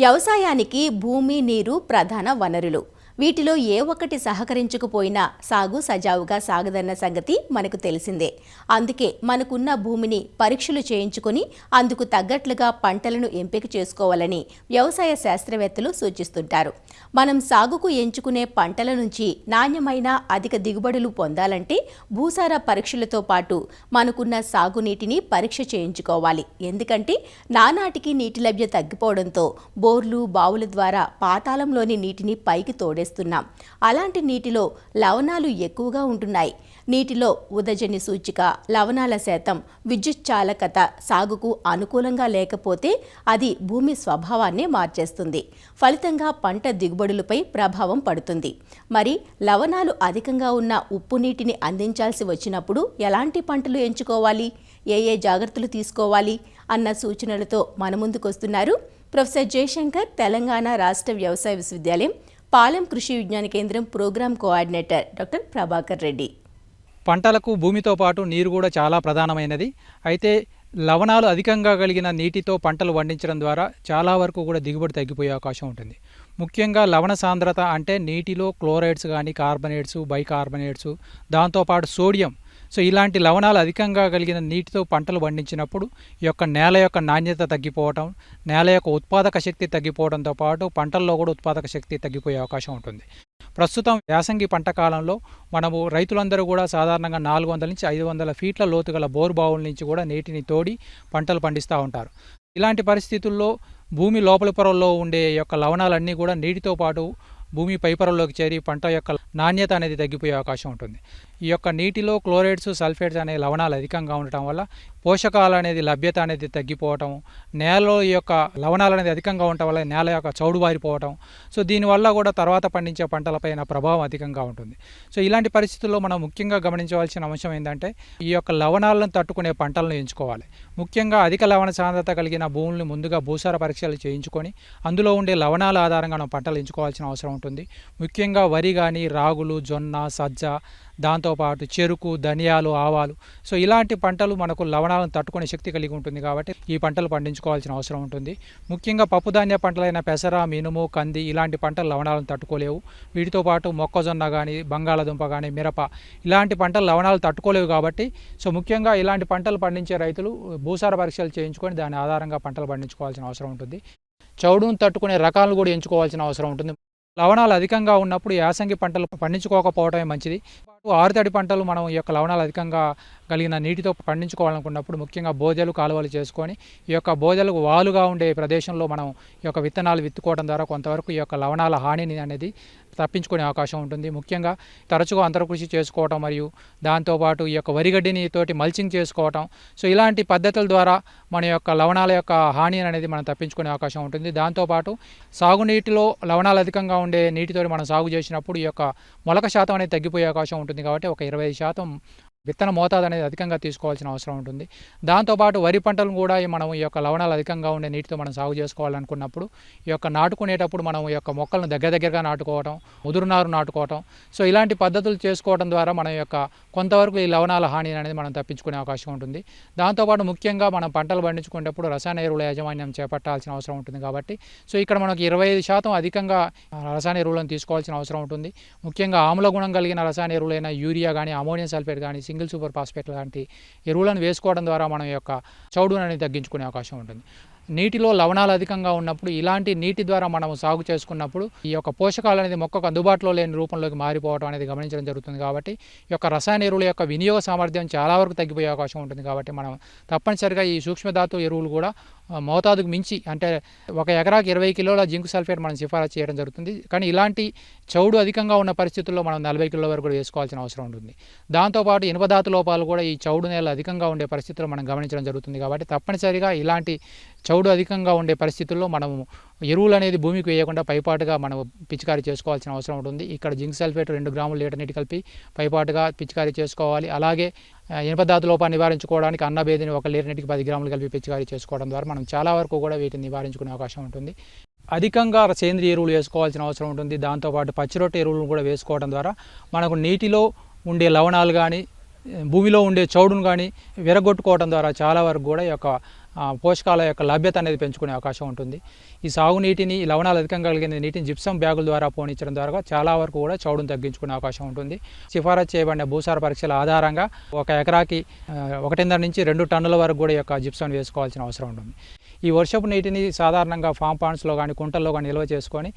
వ్యవసాయానికి భూమి, నీరు ప్రధాన వనరులు. వీటిలో ఏ ఒక్కటి సహకరించకపోయినా సాగు సజావుగా సాగదన్న సంగతి మనకు తెలిసిందే. అందుకే మనకున్న భూమిని పరీక్షలు చేయించుకుని అందుకు తగ్గట్లుగా పంటలను ఎంపిక చేసుకోవాలని వ్యవసాయ శాస్త్రవేత్తలు సూచిస్తుంటారు. మనం సాగుకు ఎంచుకునే పంటల నుంచి నాణ్యమైన అధిక దిగుబడులు పొందాలంటే భూసార పరీక్షలతో పాటు మనకున్న సాగునీటిని పరీక్ష చేయించుకోవాలి. ఎందుకంటే నానాటికి నీటి లభ్యత తగ్గిపోవడంతో బోర్లు, బావుల ద్వారా పాతాళంలోని నీటిని పైకి తోడేస్తున్నాం. అలాంటి నీటిలో లవణాలు ఎక్కువగా ఉంటున్నాయి. నీటిలో ఉదజని సూచిక, లవణాల శాతం, విద్యుత్ చాలకత సాగుకు అనుకూలంగా లేకపోతే అది భూమి స్వభావాన్నే మార్చేస్తుంది. ఫలితంగా పంట దిగుబడులపై ప్రభావం పడుతుంది. మరి లవణాలు అధికంగా ఉన్న ఉప్పు నీటిని అందించాల్సి వచ్చినప్పుడు ఎలాంటి పంటలు ఎంచుకోవాలి, ఏ జాగ్రత్తలు తీసుకోవాలి అన్న సూచనలతో మన ముందుకొస్తున్నారు ప్రొఫెసర్ జయశంకర్, తెలంగాణ రాష్ట్ర వ్యవసాయ విశ్వవిద్యాలయం Palem Krishi Vigyan Kendram program coordinator doctor Prabhakar Reddy. పంటలకు భూమితో పాటు నీరు కూడా చాలా ప్రధానమైనది. అయితే లవణాలు అధికంగా కలిగిన నీటితో పంటలు పండించడం ద్వారా చాలా వరకు కూడా దిగుబడి తగ్గిపోయే అవకాశం ఉంటుంది. ముఖ్యంగా లవణ సాంద్రత అంటే నీటిలో క్లోరైడ్స్ కానీ, కార్బనేట్స్, బైకార్బనేట్స్, దాంతోపాటు సోడియం, ఇలాంటి లవణాలు అధికంగా కలిగిన నీటితో పంటలు పండించినప్పుడు ఈ యొక్క నేల యొక్క నాణ్యత తగ్గిపోవటం, నేల యొక్క ఉత్పాదక శక్తి తగ్గిపోవడంతో పాటు పంటల్లో కూడా ఉత్పాదక శక్తి తగ్గిపోయే అవకాశం ఉంటుంది. ప్రస్తుతం యాసంగి పంట కాలంలో మనము రైతులందరూ కూడా సాధారణంగా 400 నుంచి 500 ఫీట్ల లోతు గల బోరు బావుల నుంచి కూడా నీటిని తోడి పంటలు పండిస్తూ ఉంటారు. ఇలాంటి పరిస్థితుల్లో భూమి లోపలి పొరల్లో ఉండే యొక్క లవణాలన్నీ కూడా నీటితో పాటు భూమి పైపొరల్లోకి చేరి పంట యొక్క నాణ్యత అనేది తగ్గిపోయే అవకాశం ఉంటుంది. ఈ యొక్క నీటిలో క్లోరైడ్స్, సల్ఫేట్స్ అనే లవణాలు అధికంగా ఉండటం వల్ల పోషకాలు అనేది లభ్యత అనేది తగ్గిపోవటం, నేలలో ఈ యొక్క లవణాలు అనేది అధికంగా ఉండటం వల్ల నేల యొక్క చౌడు బారిపోవటం, దీనివల్ల కూడా తర్వాత పండించే పంటలపైన ప్రభావం అధికంగా ఉంటుంది. ఇలాంటి పరిస్థితుల్లో మనం ముఖ్యంగా గమనించవలసిన అంశం ఏంటంటే ఈ యొక్క లవణాలను తట్టుకునే పంటలను ఎంచుకోవాలి. ముఖ్యంగా అధిక లవణ సాంద్రత కలిగిన భూములను ముందుగా భూసార పరీక్షలు చేయించుకొని అందులో ఉండే లవణాల ఆధారంగా మనం పంటలు ఎంచుకోవాల్సిన అవసరం ఉంటుంది. ముఖ్యంగా వరి కానీ, రాగులు, జొన్న, సజ్జ, దాంతోపాటు చెరుకు, ధనియాలు, ఆవాలు, ఇలాంటి పంటలు మనకు లవణాలను తట్టుకునే శక్తి కలిగి ఉంటుంది కాబట్టి ఈ పంటలు పండించుకోవాల్సిన అవసరం ఉంటుంది. ముఖ్యంగా పప్పుధాన్య పంటలైన పెసర, మినుము, కంది ఇలాంటి పంటలు లవణాలను తట్టుకోలేవు. వీటితో పాటు మొక్కజొన్న కానీ, బంగాళాదుంప కానీ, మిరప ఇలాంటి పంటలు లవణాలు తట్టుకోలేవు కాబట్టి ముఖ్యంగా ఇలాంటి పంటలు పండించే రైతులు భూసార పరీక్షలు చేయించుకొని దాని ఆధారంగా పంటలు పండించుకోవాల్సిన అవసరం ఉంటుంది. చౌడును తట్టుకునే రకాలను కూడా ఎంచుకోవాల్సిన అవసరం ఉంటుంది. లవణాలు అధికంగా ఉన్నప్పుడు యాసంగి పంటలు పండించుకోకపోవడమే మంచిది. ఆరుతడి పంటలు మనం ఈ యొక్క లవణాలు అధికంగా కలిగిన నీటితో పండించుకోవాలనుకున్నప్పుడు ముఖ్యంగా బోజలు, కాలువలు చేసుకొని ఈ యొక్క బోజలకు వాలుగా ఉండే ప్రదేశంలో మనం ఈ యొక్క విత్తనాలు విత్తుకోవడం ద్వారా కొంతవరకు ఈ యొక్క లవణాల హానిని అనేది తప్పించుకునే అవకాశం ఉంటుంది. ముఖ్యంగా తరచుగా అంతరకృషి చేసుకోవటం మరియు దాంతోపాటు ఈ యొక్క వరిగడ్డిని తోటి మల్చింగ్ చేసుకోవటం, ఇలాంటి పద్ధతుల ద్వారా మన యొక్క లవణాల యొక్క హాని అనేది మనం తప్పించుకునే అవకాశం ఉంటుంది. దాంతోపాటు సాగునీటిలో లవణాలు అధికంగా ఉండే నీటితో మనం సాగు చేసినప్పుడు ఈ యొక్క మొలక శాతం అనేది తగ్గిపోయే అవకాశం ఉంటుంది కాబట్టి ఒక 25% విత్తన మోతాదు అనేది అధికంగా తీసుకోవాల్సిన అవసరం ఉంటుంది. దాంతోపాటు వరి పంటలను కూడా మనం ఈ యొక్క లవణాలు అధికంగా ఉండే నీటితో మనం సాగు చేసుకోవాలనుకున్నప్పుడు ఈ యొక్క నాటుకునేటప్పుడు మనం ఈ యొక్క మొక్కలను దగ్గరగా నాటుకోవటం, ముదురునారు నాటుకోవటం, ఇలాంటి పద్ధతులు చేసుకోవడం ద్వారా మన యొక్క కొంతవరకు ఈ లవణాల హాని అనేది మనం తప్పించుకునే అవకాశం ఉంటుంది. దాంతోపాటు ముఖ్యంగా మనం పంటలు పండించుకునేటప్పుడు రసాయన ఎరువుల యాజమాన్యం చేపట్టాల్సిన అవసరం ఉంటుంది కాబట్టి ఇక్కడ మనకు 25% అధికంగా రసాయన ఎరువులను తీసుకోవాల్సిన అవసరం ఉంటుంది. ముఖ్యంగా ఆమ్ల గుణం కలిగిన రసాయన ఎరువులైన యూరియా కానీ, అమోనియం సల్ఫేట్ కానీ, సింగిల్ సూపర్ ఫాస్ఫేట్ లాంటి ఎరువులను వేసుకోవడం ద్వారా మనం యొక్క చౌడును అనేది తగ్గించుకునే అవకాశం ఉంటుంది. నీటిలో లవణాలు అధికంగా ఉన్నప్పుడు ఇలాంటి నీటి ద్వారా మనం సాగు చేసుకున్నప్పుడు ఈ యొక్క పోషకాలు అనేది మొక్కకు అందుబాటులో లేని రూపంలోకి మారిపోవడం అనేది గమనించడం జరుగుతుంది. కాబట్టి ఈ యొక్క రసాయన ఎరువుల యొక్క వినియోగ సామర్థ్యం చాలా వరకు తగ్గిపోయే అవకాశం ఉంటుంది. కాబట్టి మనం తప్పనిసరిగా ఈ సూక్ష్మధాతు ఎరువులు కూడా మోతాదుకు మించి అంటే ఒక ఎకరాకి 20 కిలోల జింక్ సల్ఫేట్ మనం సిఫారసు చేయడం జరుగుతుంది. కానీ ఇలాంటి చౌడు అధికంగా ఉన్న పరిస్థితుల్లో మనం 40 కిలోల వరకు కూడా వేసుకోవాల్సిన అవసరం ఉంటుంది. దాంతోపాటు ఇనుపధాతు లోపాలు కూడా ఈ చౌడు నేల అధికంగా ఉండే పరిస్థితుల్లో మనం గమనించడం జరుగుతుంది. కాబట్టి తప్పనిసరిగా ఇలాంటి చౌడు అధికంగా ఉండే పరిస్థితుల్లో మనము ఎరువులు అనేది భూమికి వేయకుండా పైపాటుగా మనం పిచికారీ చేసుకోవాల్సిన అవసరం ఉంటుంది. ఇక్కడ జింక్ సల్ఫేట్ 2 గ్రాములు లీటర్ నీటి కలిపి పైపాటుగా పిచికారీ చేసుకోవాలి. అలాగే ఇనుపధాతు లోపాన్ని నివారించుకోవడానికి అన్నబేదిని 1 లీటర్ నీటికి 10 గ్రాములు కలిపి పిచికారీ చేసుకోవడం ద్వారా మనం చాలా వరకు కూడా వీటిని నివారించుకునే అవకాశం ఉంటుంది. అధికంగా సేంద్రియ ఎరువులు వేసుకోవాల్సిన అవసరం ఉంటుంది. దాంతోపాటు పచ్చిరొట్టె ఎరువులను కూడా వేసుకోవడం ద్వారా మనకు నీటిలో ఉండే లవణాలు కానీ భూమిలో ఉండే చౌడును కానీ విరగొట్టుకోవడం ద్వారా చాలా వరకు కూడా ఈ యొక్క పోషకాల యొక్క లభ్యత అనేది పెంచుకునే అవకాశం ఉంటుంది. ఈ సాగునీటిని లవణాలు అధికంగా కలిగిన నీటిని జిప్సం బ్యాగుల ద్వారా పోనించడం ద్వారా చాలా వరకు కూడా చౌడును తగ్గించుకునే అవకాశం ఉంటుంది. సిఫారసు చేయబడిన భూసార పరీక్షల ఆధారంగా ఒక ఎకరాకి 1.5 నుంచి 2 టన్నుల వరకు కూడా ఈ యొక్క జిప్సం వేసుకోవాల్సిన అవసరం ఉంటుంది. ఈ వర్షపు నీటిని సాధారణంగా ఫామ్ పాండ్స్లో కానీ కుంటల్లో కానీ నిల్వ చేసుకొని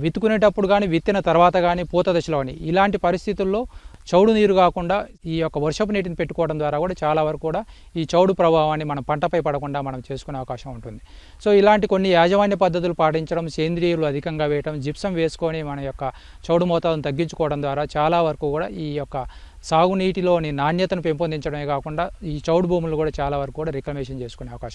విత్తుకునేటప్పుడు కానీ విత్తిన తర్వాత కానీ పూత దశలో కానీ ఇలాంటి పరిస్థితుల్లో చౌడు నీరు కాకుండా ఈ యొక్క వర్షపు నీటిని పెట్టుకోవడం ద్వారా కూడా చాలా వరకు కూడా ఈ చౌడు ప్రభావాన్ని మనం పంటపై పడకుండా మనం చేసుకునే అవకాశం ఉంటుంది. సో ఇలాంటి కొన్ని యాజమాన్య పద్ధతులు పాటించడం, సేంద్రియులు అధికంగా వేయడం, జిప్సం వేసుకొని మన యొక్క చౌడు మోతాదును తగ్గించుకోవడం ద్వారా చాలా వరకు కూడా ఈ యొక్క సాగునీటిలోని నాణ్యతను పెంపొందించడమే కాకుండా ఈ చౌడు భూములు కూడా చాలా వరకు కూడా రిక్లమేషన్ చేసుకునే అవకాశం